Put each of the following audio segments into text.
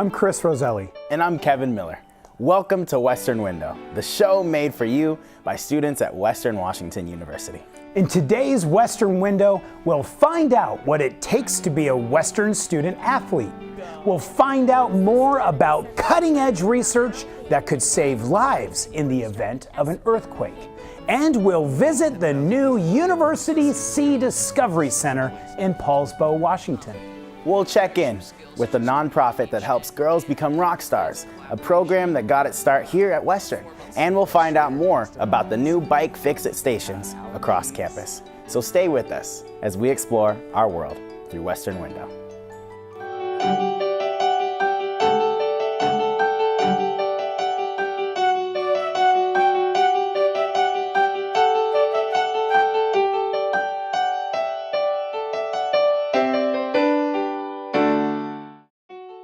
I'm Chris Roselli. And I'm Kevin Miller. Welcome to Western Window, the show made for you by students at Western Washington University. In today's Western Window, we'll find out what it takes to be a Western student athlete. We'll find out more about cutting-edge research that could save lives in the event of an earthquake. And we'll visit the new University Sea Discovery Center in Poulsbo, Washington. We'll check in with the nonprofit that helps girls become rock stars, a program that got its start here at Western. And we'll find out more about the new bike fix-it stations across campus. So stay with us as we explore our world through Western Window.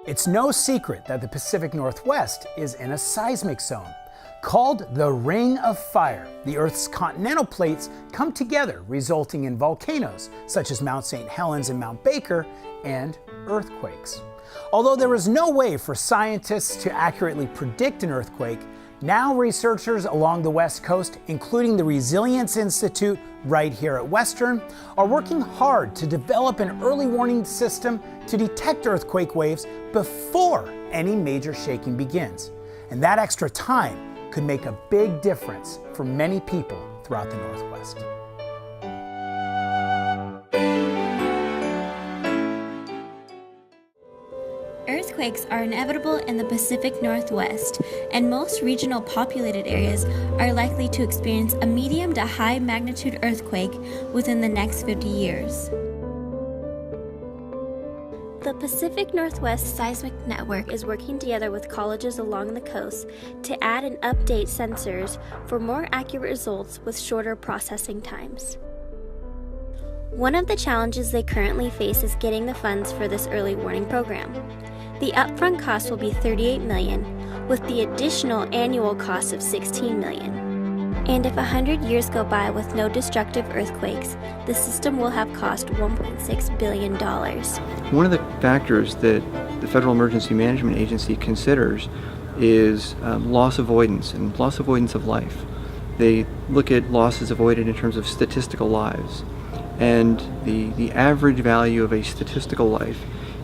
It's no secret that the Pacific Northwest is in a seismic zone. Called the Ring of Fire, the Earth's continental plates come together, resulting in volcanoes such as Mount St. Helens and Mount Baker, and earthquakes. Although there is no way for scientists to accurately predict an earthquake, now researchers along the West Coast, including the Resilience Institute right here at Western, are working hard to develop an early warning system to detect earthquake waves before any major shaking begins. And that extra time could make a big difference for many people throughout the Northwest. Earthquakes are inevitable in the Pacific Northwest, and most regional populated areas are likely to experience a medium to high magnitude earthquake within the next 50 years. The Pacific Northwest Seismic Network is working together with colleges along the coast to add and update sensors for more accurate results with shorter processing times. One of the challenges they currently face is getting the funds for this early warning program. The upfront cost will be $38 million, with the additional annual cost of $16 million. And if 100 years go by with no destructive earthquakes, the system will have cost $1.6 billion. One of the factors that the Federal Emergency Management Agency considers is loss avoidance and loss avoidance of life. They look at losses avoided in terms of statistical lives. And the average value of a statistical life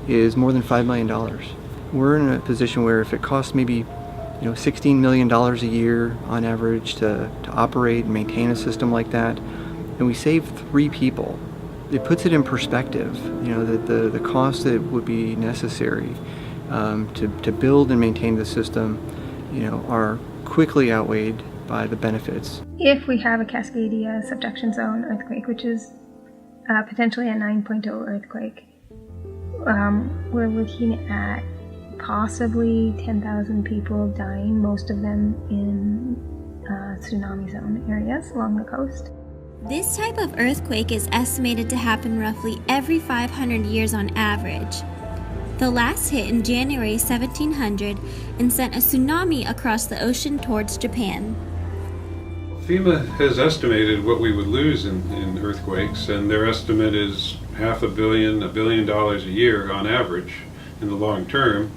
is more than $5 million. We're in a position where if it costs maybe $16 million a year on average to operate and maintain a system like that, and we save 3 people, it puts it in perspective, that the costs that would be necessary to build and maintain the system, are quickly outweighed by the benefits. If we have a Cascadia subduction zone earthquake, which is potentially a 9.0 earthquake, we're looking at possibly 10,000 people dying, most of them in tsunami zone areas along the coast. This type of earthquake is estimated to happen roughly every 500 years on average. The last hit in January 1700 and sent a tsunami across the ocean towards Japan. FEMA has estimated what we would lose in earthquakes, and their estimate is $500 million, $1 billion a year on average in the long term.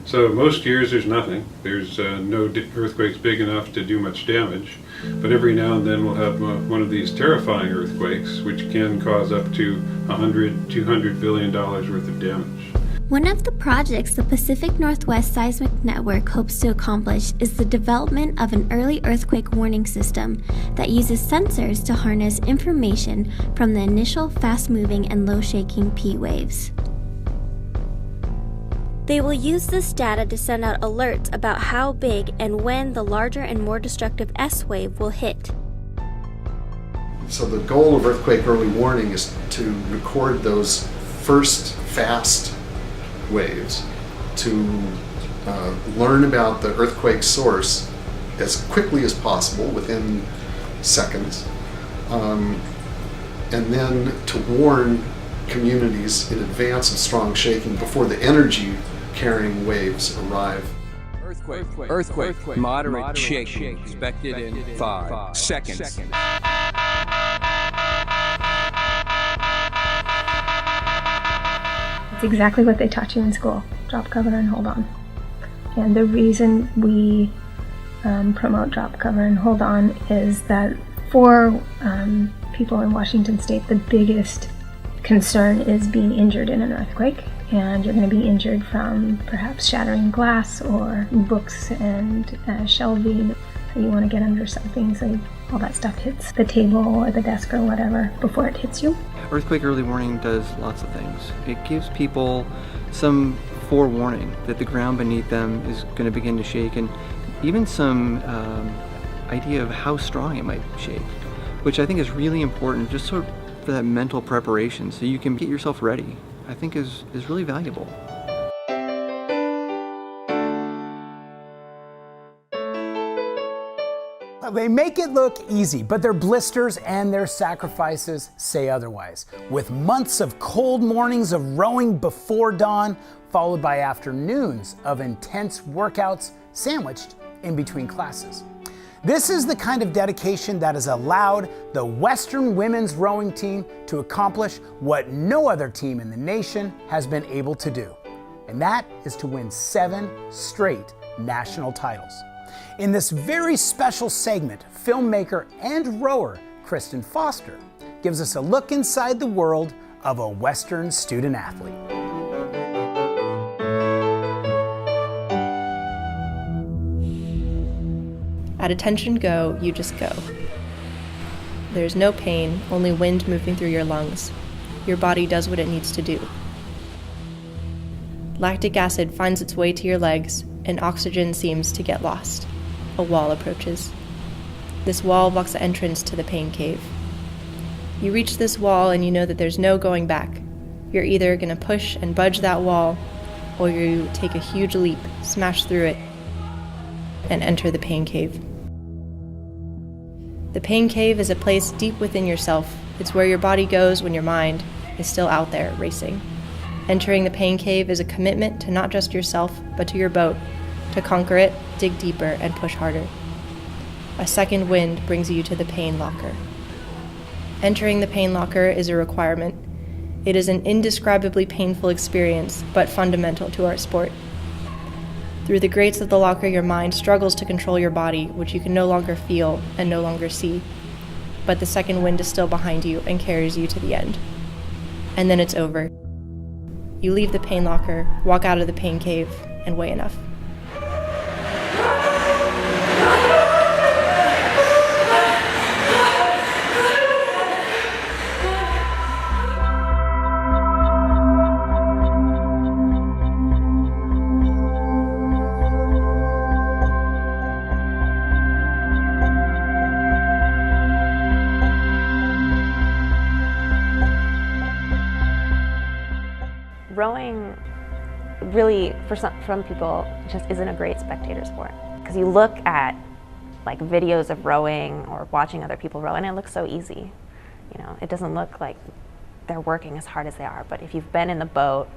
So most years there's nothing. There's no earthquakes big enough to do much damage. But every now and then we'll have one of these terrifying earthquakes, which can cause up to $100, $200 billion worth of damage. One of the projects the Pacific Northwest Seismic Network hopes to accomplish is the development of an early earthquake warning system that uses sensors to harness information from the initial fast-moving and low-shaking P waves. They will use this data to send out alerts about how big and when the larger and more destructive S wave will hit. So the goal of earthquake early warning is to record those first fast waves, to learn about the earthquake source as quickly as possible, within seconds, and then to warn communities in advance of strong shaking before the energy carrying waves arrive. Earthquake. Moderate shaking expected in 5 seconds. It's exactly what they taught you in school. drop, cover, and hold on. And the reason we promote drop, cover, and hold on is that for people in Washington State, the biggest concern is being injured in an earthquake. And you're going to be injured from perhaps shattering glass or books and shelving. So you want to get under something so all that stuff hits the table or the desk or whatever before it hits you. Earthquake early warning does lots of things. It gives people some forewarning that the ground beneath them is going to begin to shake, and even some idea of how strong it might shake, which I think is really important just sort of for that mental preparation so you can get yourself ready. I think is really valuable. They make it look easy, but their blisters and their sacrifices say otherwise. With months of cold mornings of rowing before dawn, followed by afternoons of intense workouts sandwiched in between classes. This is the kind of dedication that has allowed the Western women's rowing team to accomplish what no other team in the nation has been able to do, and that is to win 7 straight national titles. In this very special segment, filmmaker and rower Kristen Foster gives us a look inside the world of a Western student athlete. At attention go, you just go. There's no pain, only wind moving through your lungs. Your body does what it needs to do. Lactic acid finds its way to your legs, and oxygen seems to get lost. A wall approaches. This wall blocks the entrance to the pain cave. You reach this wall and you know that there's no going back. You're either going to push and budge that wall, or you take a huge leap, smash through it, and enter the pain cave. The pain cave is a place deep within yourself. It's where your body goes when your mind is still out there racing. Entering the pain cave is a commitment to not just yourself, but to your boat, to conquer it, dig deeper, and push harder. A second wind brings you to the pain locker. Entering the pain locker is a requirement. It is an indescribably painful experience, but fundamental to our sport. Through the grates of the locker, your mind struggles to control your body, which you can no longer feel and no longer see. But the second wind is still behind you and carries you to the end. And then it's over. You leave the pain locker, walk out of the pain cave, and weigh enough. Rowing really, for some people, just isn't a great spectator sport. Because you look at like videos of rowing or watching other people row, and it looks so easy. You know, it doesn't look like they're working as hard as they are, but if you've been in the boat,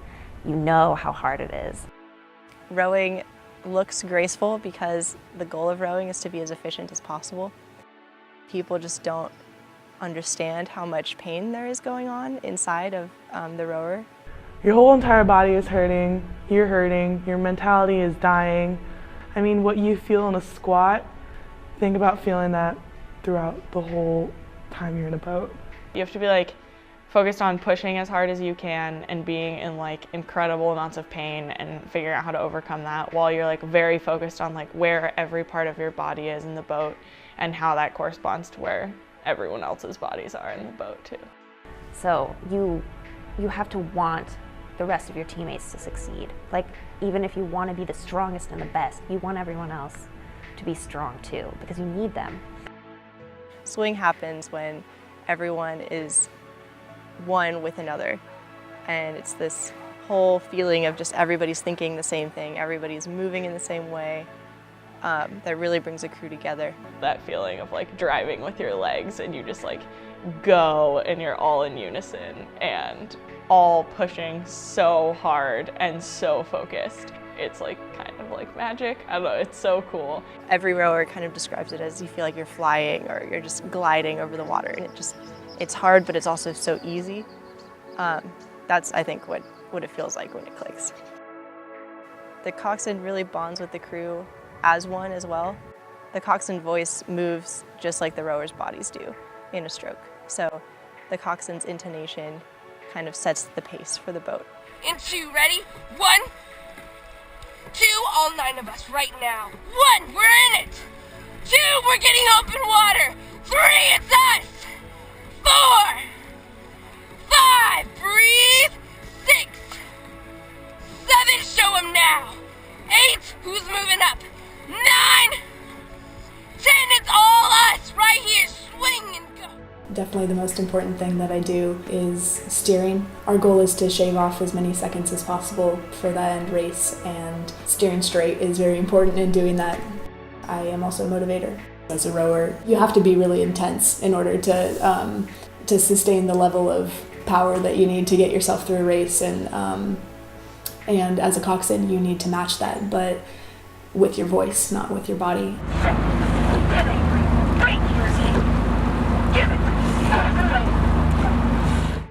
you know how hard it is. Rowing looks graceful because the goal of rowing is to be as efficient as possible. People just don't understand how much pain there is going on inside of the rower. Your whole entire body is hurting, you're hurting, your mentality is dying. I mean, what you feel in a squat, think about feeling that throughout the whole time you're in a boat. You have to be like focused on pushing as hard as you can and being in like incredible amounts of pain and figuring out how to overcome that while you're like very focused on like where every part of your body is in the boat and how that corresponds to where everyone else's bodies are in the boat too. So you have to want the rest of your teammates to succeed. Like, even if you want to be the strongest and the best, you want everyone else to be strong too, because you need them. Swing happens when everyone is one with another, and it's this whole feeling of just everybody's thinking the same thing, everybody's moving in the same way, that really brings a crew together. That feeling of like driving with your legs and you just like go and you're all in unison and all pushing so hard and so focused. It's like kind of like magic. I don't know, it's so cool. Every rower kind of describes it as you feel like you're flying or you're just gliding over the water, and it's hard, but it's also so easy. That's, I think, what it feels like when it clicks. The coxswain really bonds with the crew as one as well. The coxswain voice moves just like the rowers' bodies do in a stroke. So the coxswain's intonation kind of sets the pace for the boat. In two, ready? 1, 2, all 9 of us right now. 1, we're in it. 2, we're getting open water. 3, it's us. 4, 5, breathe. 6, 7, show 'em now. 8, who's moving up? 9, 10, it's all us right here. Swing and go. Definitely the most important thing that I do is steering. Our goal is to shave off as many seconds as possible for the end race, and steering straight is very important in doing that. I am also a motivator. As a rower, you have to be really intense in order to sustain the level of power that you need to get yourself through a race, and as a coxswain you need to match that, but with your voice, not with your body.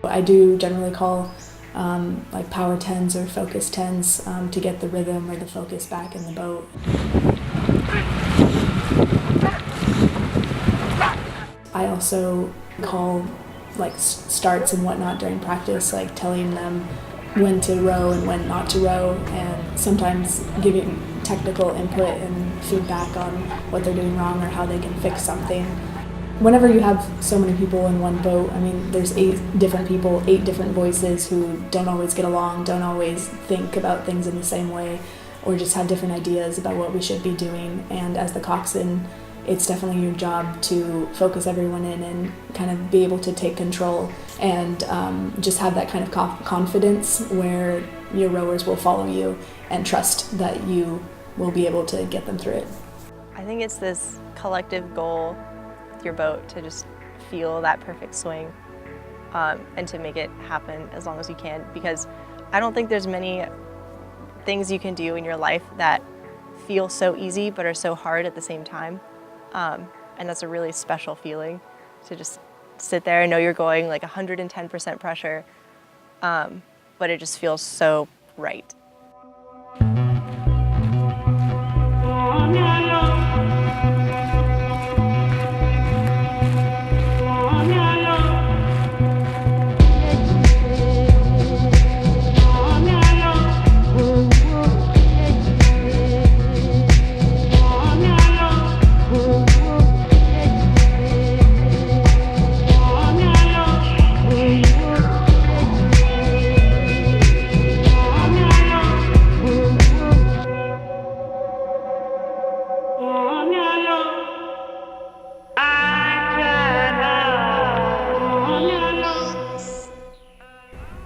I do generally call like power 10s or focus 10s to get the rhythm or the focus back in the boat. I also call like starts and whatnot during practice, like telling them when to row and when not to row, and sometimes giving technical input and feedback on what they're doing wrong or how they can fix something. Whenever you have so many people in one boat, I mean, there's 8 different people, 8 different voices who don't always get along, don't always think about things in the same way, or just have different ideas about what we should be doing. And as the coxswain, it's definitely your job to focus everyone in and kind of be able to take control and just have that kind of confidence where your rowers will follow you and trust that you will be able to get them through it. I think it's this collective goal with your boat to just feel that perfect swing and to make it happen as long as you can, because I don't think there's many things you can do in your life that feel so easy but are so hard at the same time. And that's a really special feeling, to just sit there and know you're going like 110% pressure, but it just feels so right.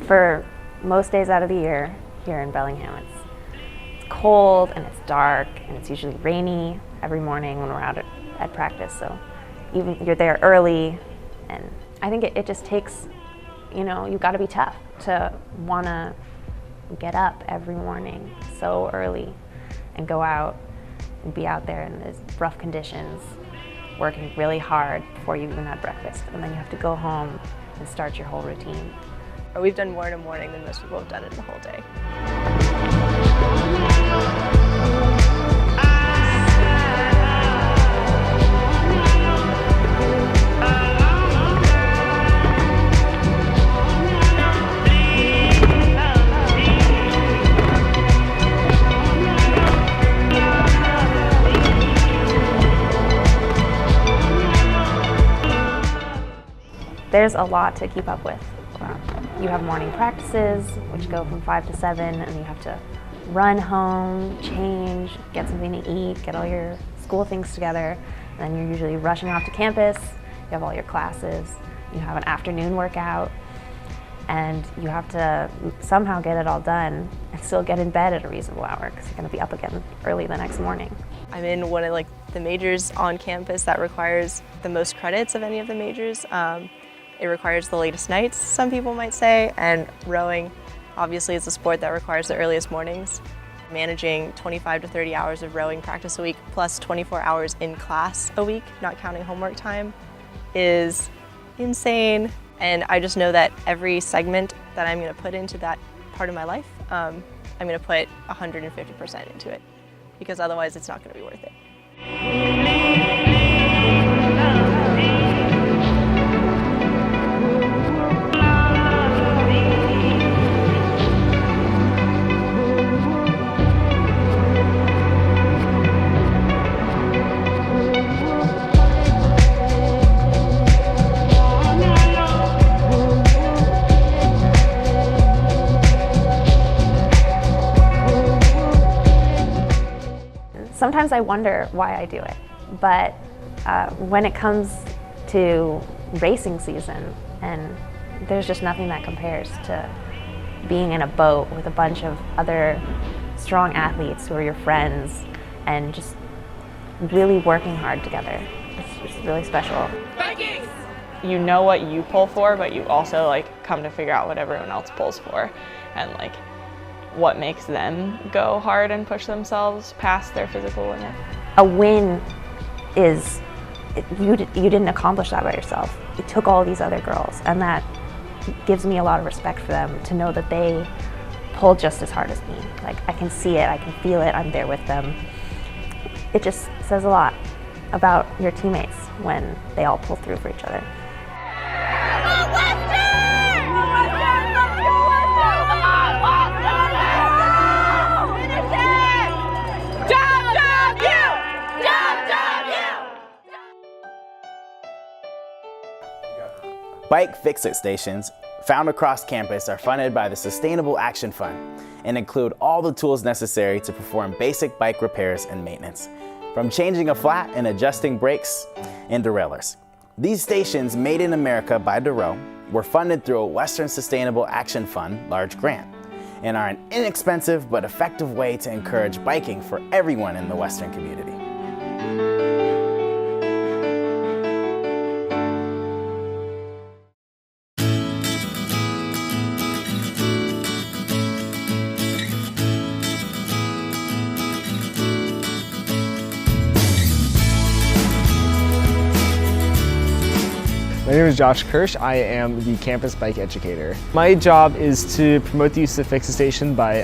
For most days out of the year here in Bellingham, it's cold and it's dark and it's usually rainy every morning when we're out at practice. So even you're there early, and I think it just takes, you've got to be tough to want to get up every morning so early and go out and be out there in these rough conditions, working really hard before you even had breakfast, and then you have to go home and start your whole routine. We've done more in a morning than most people have done in the whole day. There's a lot to keep up with. You have morning practices, which go from 5 to 7, and you have to run home, change, get something to eat, get all your school things together. And then you're usually rushing off to campus, you have all your classes, you have an afternoon workout, and you have to somehow get it all done and still get in bed at a reasonable hour because you're going to be up again early the next morning. I'm in one of the majors on campus that requires the most credits of any of the majors. It requires the latest nights, some people might say, and rowing obviously is a sport that requires the earliest mornings. Managing 25 to 30 hours of rowing practice a week plus 24 hours in class a week, not counting homework time, is insane. And I just know that every segment that I'm going to put into that part of my life I'm going to put 150% into it, because otherwise it's not going to be worth it. Sometimes I wonder why I do it, but when it comes to racing season, and there's just nothing that compares to being in a boat with a bunch of other strong athletes who are your friends and just really working hard together. It's just really special. Vikings! You know what you pull for, but you also like come to figure out what everyone else pulls for, and like what makes them go hard and push themselves past their physical limit. A win is, you didn't accomplish that by yourself. It took all these other girls, and that gives me a lot of respect for them to know that they pull just as hard as me. Like, I can see it, I can feel it, I'm there with them. It just says a lot about your teammates when they all pull through for each other. Bike fix-it stations found across campus are funded by the Sustainable Action Fund and include all the tools necessary to perform basic bike repairs and maintenance, from changing a flat and adjusting brakes and derailleurs. These stations, made in America by Duro, were funded through a Western Sustainable Action Fund large grant and are an inexpensive but effective way to encourage biking for everyone in the Western community. My name is Josh Kirsch. I am the campus bike educator. My job is to promote the use of fix-it station by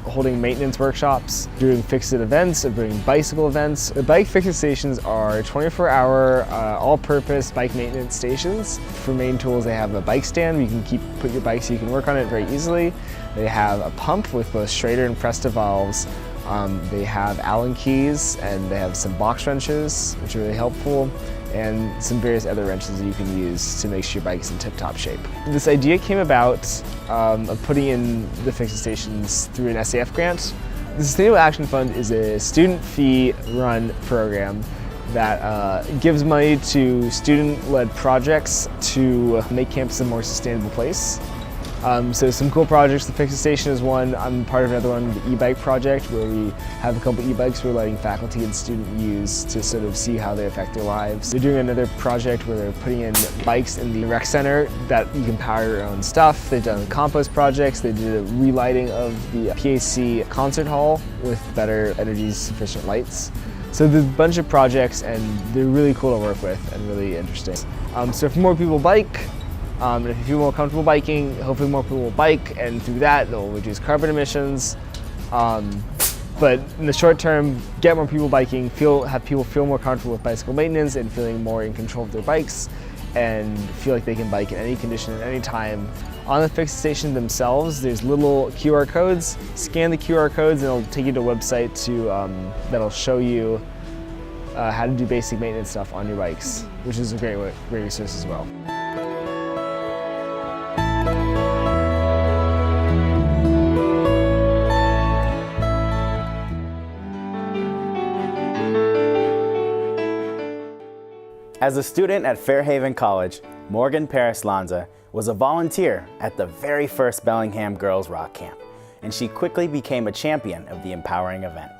holding maintenance workshops, doing fix-it events, doing bicycle events. The bike fix-it stations are 24-hour, all-purpose bike maintenance stations. For main tools, they have a bike stand where you can put your bike so you can work on it very easily. They have a pump with both Schrader and Presta valves. They have Allen keys, and they have some box wrenches, which are really helpful, and some various other wrenches that you can use to make sure your bike is in tip-top shape. This idea came about of putting in the fix-it stations through an SAF grant. The Sustainable Action Fund is a student fee-run program that gives money to student-led projects to make campus a more sustainable place. So some cool projects, the Fix-It Station is one. I'm part of another one, the e-bike project, where we have a couple e-bikes we're letting faculty and students use to sort of see how they affect their lives. They're doing another project where they're putting in bikes in the rec center that you can power your own stuff. They've done compost projects. They did a relighting of the PAC concert hall with better energy sufficient lights. So there's a bunch of projects, and they're really cool to work with and really interesting. So if more people bike, and if you feel more comfortable biking, hopefully more people will bike, and through that they'll reduce carbon emissions. But in the short term, get more people biking, have people feel more comfortable with bicycle maintenance and feeling more in control of their bikes, and feel like they can bike in any condition at any time. On the fix station themselves, there's little QR codes. Scan the QR codes and it'll take you to a website that'll show you how to do basic maintenance stuff on your bikes, which is a great resource as well. As a student at Fairhaven College, Morgan Paris-Lanza was a volunteer at the very first Bellingham Girls Rock Camp, and she quickly became a champion of the empowering event.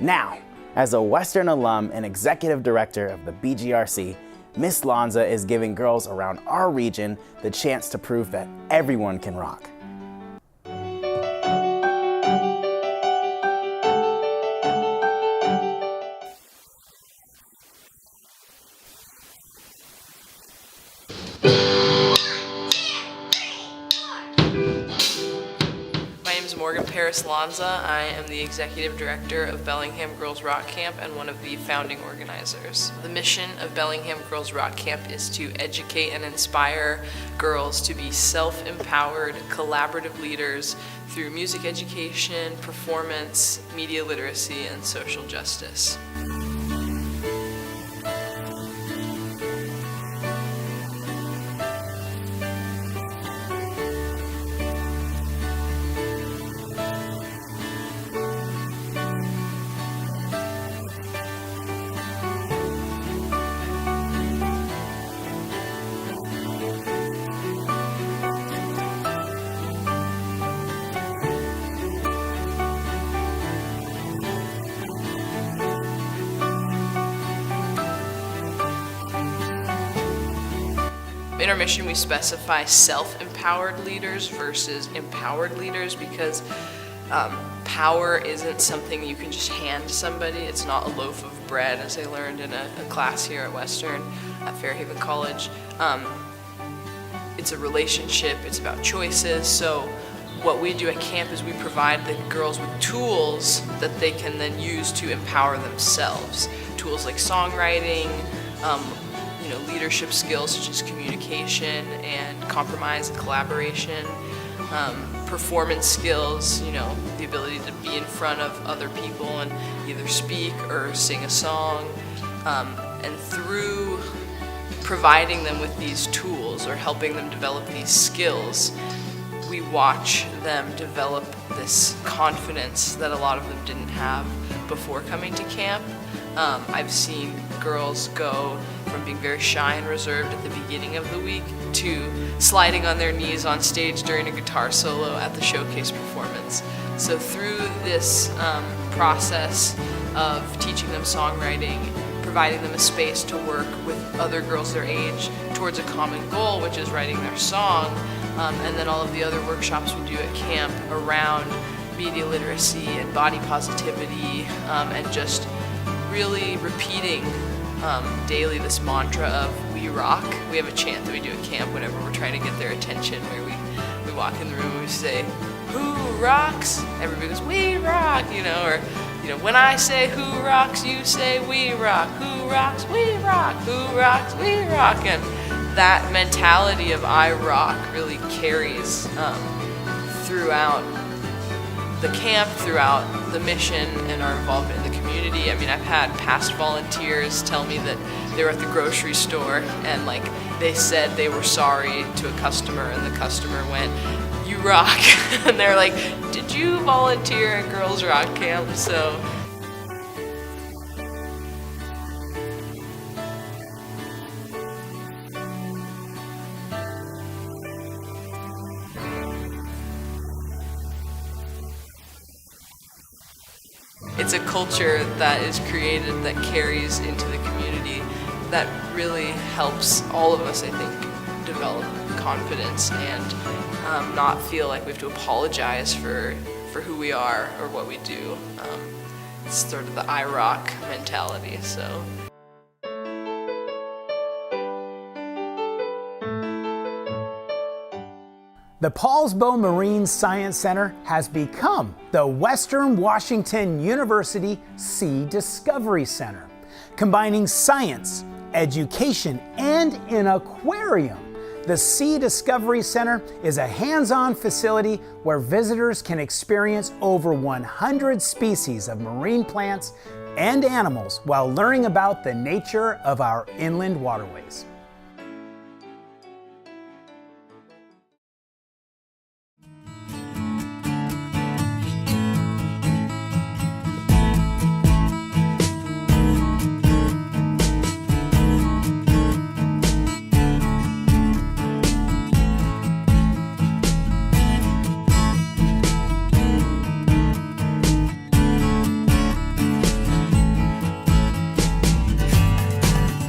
Now, as a Western alum and executive director of the BGRC, Miss Lanza is giving girls around our region the chance to prove that everyone can rock. Morgan Chris Lanza. I am the Executive Director of Bellingham Girls Rock Camp and one of the founding organizers. The mission of Bellingham Girls Rock Camp is to educate and inspire girls to be self-empowered, collaborative leaders through music education, performance, media literacy, and social justice. In our mission, we specify self-empowered leaders versus empowered leaders because power isn't something you can just hand to somebody. It's not a loaf of bread, as I learned in a class here at Western, at Fairhaven College. It's a relationship, it's about choices. So what we do at camp is we provide the girls with tools that they can then use to empower themselves. Tools like songwriting, leadership skills such as communication and compromise and collaboration, performance skills, the ability to be in front of other people and either speak or sing a song. And through providing them with these tools or helping them develop these skills, we watch them develop this confidence that a lot of them didn't have before coming to camp. I've seen girls go from being very shy and reserved at the beginning of the week to sliding on their knees on stage during a guitar solo at the showcase performance. So through this process of teaching them songwriting, providing them a space to work with other girls their age towards a common goal, which is writing their song, and then all of the other workshops we do at camp around media literacy and body positivity, and just really repeating daily this mantra of "We rock." We have a chant that we do at camp whenever we're trying to get their attention, where we walk in the room and we say, "Who rocks?" Everybody goes, "We rock," or when I say "Who rocks," you say "We rock." Who rocks? We rock. Who rocks? We rock. And that mentality of "I rock" really carries throughout the camp, throughout the mission, and our involvement in the community. I mean, I've had past volunteers tell me that they were at the grocery store and they said they were sorry to a customer and the customer went, "You rock." And they're like, "Did you volunteer at Girls Rock Camp?" So it's a culture that is created that carries into the community that really helps all of us, I think, develop confidence and not feel like we have to apologize for who we are or what we do. It's sort of the "I rock" mentality. So. The Poulsbo Marine Science Center has become the Western Washington University Sea Discovery Center, combining science, education, and an aquarium. The Sea Discovery Center is a hands-on facility where visitors can experience over 100 species of marine plants and animals while learning about the nature of our inland waterways.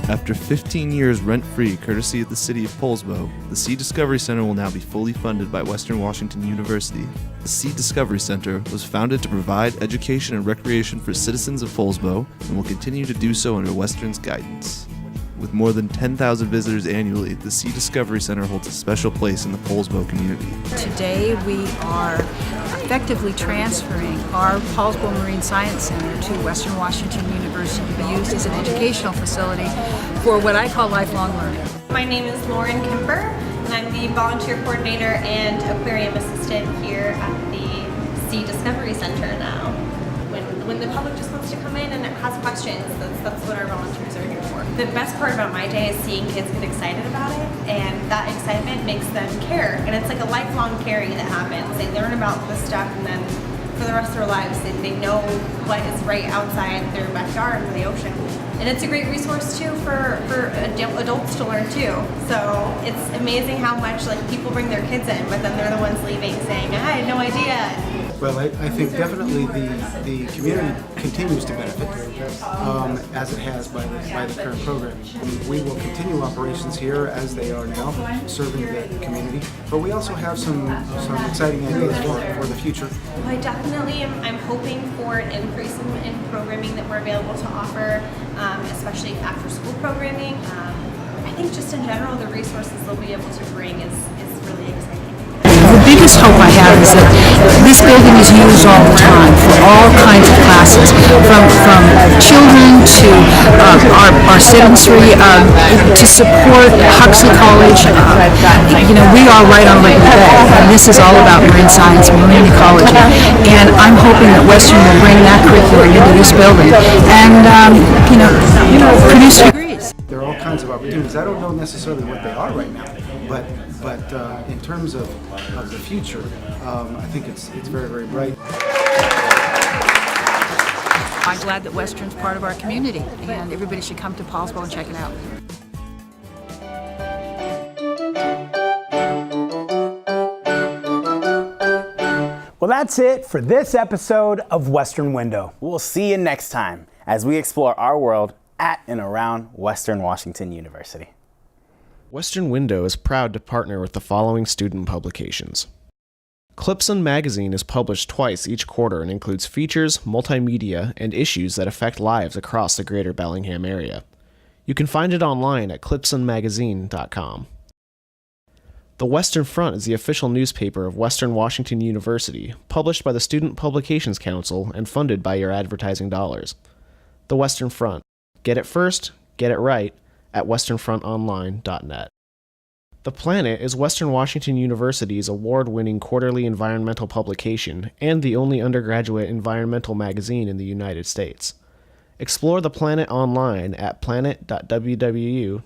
After 15 years rent-free courtesy of the city of Poulsbo, the Sea Discovery Center will now be fully funded by Western Washington University. The Sea Discovery Center was founded to provide education and recreation for citizens of Poulsbo and will continue to do so under Western's guidance. With more than 10,000 visitors annually, the Sea Discovery Center holds a special place in the Poulsbo community. Today we are effectively transferring our Poulsbo Marine Science Center to Western Washington University to be used as an educational facility for what I call lifelong learning. My name is Lauren Kemper, and I'm the volunteer coordinator and aquarium assistant here at the Sea Discovery Center now. When the public just wants to come in and has questions, that's what our volunteers are here for. The best part about my day is seeing kids get excited about it, and that excitement makes them care. And it's like a lifelong caring that happens. They learn about this stuff, and then for the rest of their lives, they know what is right outside their backyard for the ocean. And it's a great resource too for adults to learn too. So it's amazing how much people bring their kids in, but then they're the ones leaving saying, I had no idea. Well, I think definitely the community continues to benefit, as it has by the current program. We will continue operations here as they are now, serving the community. But we also have some exciting ideas for the future. I definitely I'm hoping for an increase in programming that we're available to offer, especially after school programming. I think just in general, the resources they'll be able to bring is really exciting. The biggest hope I have is that this building is used all the time for all kinds of classes, from children to our citizenry, to support Huxley College. We are right on Lake Bay, and this is all about marine science, marine ecology, and I'm hoping that Western will bring that curriculum into this building and produce degrees. There are all kinds of opportunities. I don't know necessarily what they are right now, but in terms of the future, I think it's very, very bright. I'm glad that Western's part of our community, and everybody should come to Poulsbo and check it out. Well, that's it for this episode of Western Window. We'll see you next time as we explore our world at and around Western Washington University. Western Window is proud to partner with the following student publications. Clipson Magazine is published twice each quarter and includes features, multimedia, and issues that affect lives across the greater Bellingham area. You can find it online at clipsonmagazine.com. The Western Front is the official newspaper of Western Washington University, published by the Student Publications Council and funded by your advertising dollars. The Western Front. Get it first, get it right, at westernfrontonline.net. The Planet is Western Washington University's award-winning quarterly environmental publication and the only undergraduate environmental magazine in the United States. Explore The Planet online at planet.wwu.edu.